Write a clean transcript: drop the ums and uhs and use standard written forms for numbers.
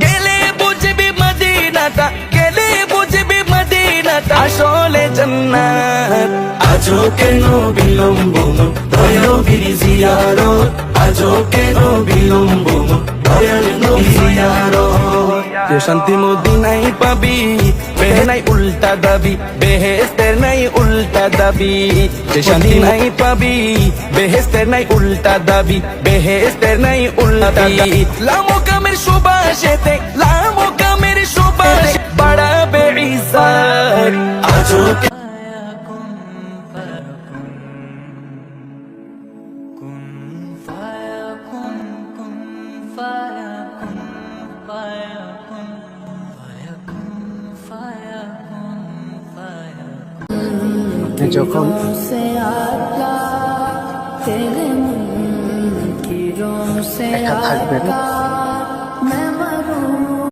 গেলে বুঝবি মদিনাটা, গেলে বুঝবি মদিনাটা আসলে জান্নাত। আজও কেন বিলম্ব দয়াল নবীর জিয়ারত, আজও কেন বিলম্ব দয়াল নবীর জিয়ারত। যে শান্তি মদিনায় পাবি, বেহেনাই উল্টা দাবি, বেহেস্তের নাই উল্টা দাবি। যে শান্তি নাই পাবি, বেহেস্তের নাই উল্টা দাবি, বেহেস্তের নাই উল্টা দাবি। লামো কামের সুবাসেতে, লামো কামের সুবাসে বাড়াবে ইজ্জত। আজও যখন একা থাকবেন